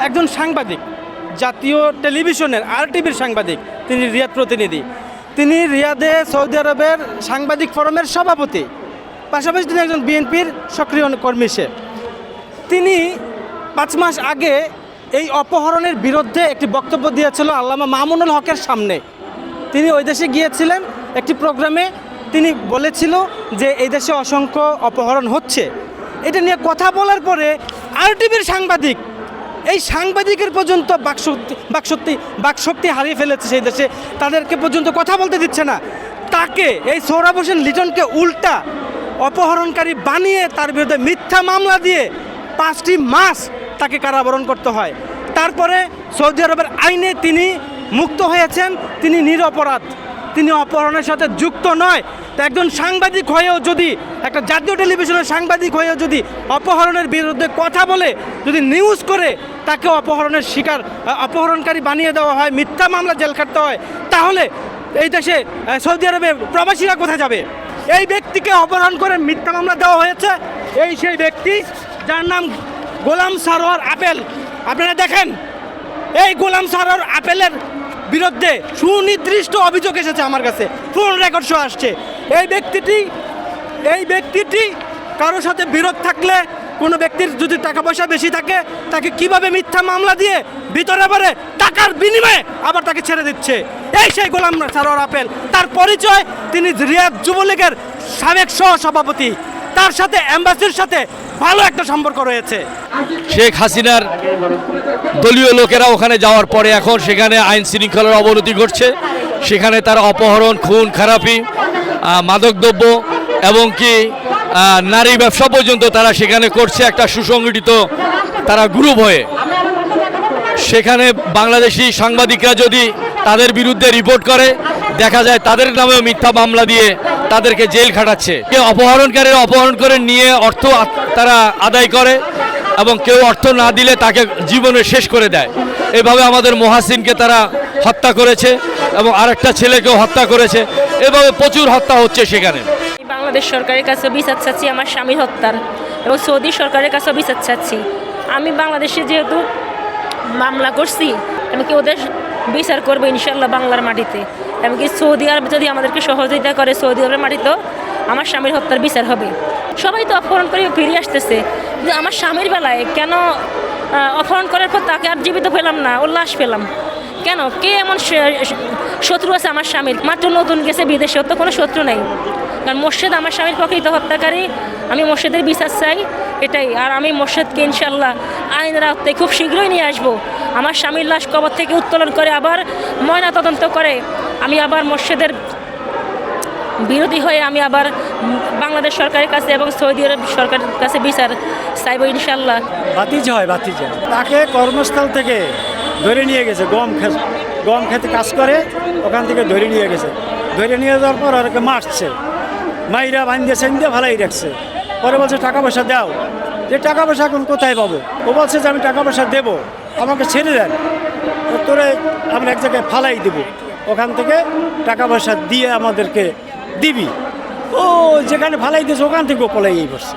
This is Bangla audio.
একজন সাংবাদিক, জাতীয় টেলিভিশনের RTVর সাংবাদিক, তিনি রিয়াদ প্রতিনিধি। তিনি রিয়াদে সৌদি আরবের সাংবাদিক ফোরামের সভাপতি, পাশাপাশি তিনি একজন বিএনপির সক্রিয় কর্মী। তিনি 5 মাস আগে এই অপহরণের বিরুদ্ধে একটি বক্তব্য দিয়েছিল আল্লামা মামুনুল হকের সামনে। তিনি ওই দেশে গিয়েছিলেন একটি প্রোগ্রামে, তিনি বলেছিল যে এই দেশে অসংখ্য অপহরণ হচ্ছে। এটা নিয়ে কথা বলার পরে RTVর সাংবাদিক, এই সাংবাদিকের পর্যন্ত বাকশক্তি হারিয়ে ফেলেছে সেই দেশে, তাদেরকে পর্যন্ত কথা বলতে দিচ্ছে না। তাকে, এই সোহরাব হোসেন লিটনকে উল্টা অপহরণকারী বানিয়ে তার বিরুদ্ধে মিথ্যা মামলা দিয়ে 5টি মাস তাকে কারাবরণ করতে হয়। তারপরে সৌদি আরবের আইনে তিনি মুক্ত হয়েছেন, তিনি নিরপরাধ, তিনি অপহরণের সাথে যুক্ত নয়। তো একজন সাংবাদিক হয়েও যদি, একটা জাতীয় টেলিভিশনের সাংবাদিক হয়েও যদি অপহরণের বিরুদ্ধে কথা বলে, যদি নিউজ করে তাকে অপহরণের শিকার, অপহরণকারী বানিয়ে দেওয়া হয়, মিথ্যা মামলা জেল খাটতে হয়, তাহলে এই দেশে সৌদি আরবে প্রবাসীরা কোথায় যাবে? এই ব্যক্তিকে অপহরণ করে মিথ্যা মামলা দেওয়া হয়েছে। এই সেই ব্যক্তি যার নাম গোলাম সারোয়ার আপেল। আপনারা দেখেন, এই গোলাম সারোয়ার আপেলের বিরুদ্ধে সুনির্দিষ্ট অভিযোগ এসেছে আমার কাছে, ফোন রেকর্ড সহ আসছে। এই ব্যক্তিটি কারোর সাথে বিরোধ থাকলে, কোনো ব্যক্তির যদি টাকা পয়সা বেশি থাকে, তাকে কিভাবে মিথ্যা মামলা দিয়ে ভিতরে ভরে টাকার বিনিময়ে আবার তাকে ছেড়ে দিচ্ছে। এই সেই গোলাম সারোয়ার আপেল। তার পরিচয়, তিনি রিয়াদ যুবলীগের সাবেক সহসভাপতি। তার সাথে এম্বাসির সাথে ভালো একটা সম্পর্ক রয়েছে। শেখ হাসিনার দলীয় লোকেরা ওখানে যাওয়ার পরে এখন সেখানে আইন শৃঙ্খলার অবনতি ঘটছে। সেখানে তারা অপহরণ, খুন খারাপি, মাদকদ্রব্য এবং কি নারী ব্যবসা পর্যন্ত তারা সেখানে করছে একটা সুসংগঠিত তারা গ্রুপ হয়ে। সেখানে বাংলাদেশি সাংবাদিকরা যদি তাদের বিরুদ্ধে রিপোর্ট করে, দেখা যায় তাদের নামেও মিথ্যা মামলা দিয়ে তাদেরকে জেল খাটাচ্ছে। কেউ অপহরণকারীরা অপহরণ করে নিয়ে অর্থ তারা আদায় করে এবং কেউ অর্থ না দিলে তাকে জীবনে শেষ করে দেয়। এভাবে আমাদের মহাসিনকে তারা হত্যা করেছে এবং আরেকটা ছেলেকেও হত্যা করেছে। এভাবে প্রচুর হত্যা হচ্ছে সেখানে। বাংলাদেশ সরকারের কাছে বিচার চাচ্ছি আমার স্বামীর হত্যার, এবং সৌদি সরকারের কাছেও বিচার চাচ্ছি। আমি বাংলাদেশে যেহেতু মামলা করছি, আমি কি ওদের বিচার করবো ইনশাল্লাহ বাংলার মাটিতে। এমনকি সৌদি আরব যদি আমাদেরকে সহযোগিতা করে, সৌদি আরবের মাটিতেও আমার স্বামীর হত্যার বিচার হবে। সবাই তো অপহরণ করে ফিরে আসতেছে, কিন্তু আমার স্বামীর বেলায় কেন অপহরণ করার পর তাকে আর জীবিত পেলাম না, ওর লাশ পেলাম কেন? কে এমন শত্রু আছে আমার স্বামীর? মাত্র নতুন গেছে বিদেশে, ওর তো কোনো শত্রু নেই। কারণ মোর্শেদ আমার স্বামীর প্রকৃত হত্যাকারী। আমি মোর্শেদের বিচার চাই, এটাই। আর আমি মোর্শেদকে ইনশাল্লাহ আইনের আওতায় খুব শীঘ্রই নিয়ে আসবো। আমার স্বামীর লাশ কবর থেকে উত্তোলন করে আবার ময়না তদন্ত করে আমি আবার মোর্শেদের বিরোধী হয়ে আমি আবার বাংলাদেশ সরকারের কাছে এবং সৌদি আরব সরকারের কাছে বিচার চাইব ইনশাল্লাহ। ভাতিজা হয়, ভাতিজা। তাকে কর্মস্থল থেকে ধরে নিয়ে গেছে, গম খেতে কাজ করে, ওখান থেকে ধরে নিয়ে গেছে। ধরে নিয়ে যাওয়ার পর ওকে মারছে, মাইরা বান্ধে সেন্দে ভালাই রাখছে। পরে বলছে টাকা পয়সা দাও। যে টাকা পয়সা এখন কোথায় পাবো? ও বলছে যে আমি টাকা পয়সা দেবো, আমাকে ছেড়ে দেন, তোরে আমরা এক জায়গায় ফালাই দেবো, ওখান থেকে টাকা পয়সা দিয়ে আমাদেরকে দিবি। ও যেখানে ফালাই দিয়েছে ওখান থেকে পলাই বসছে।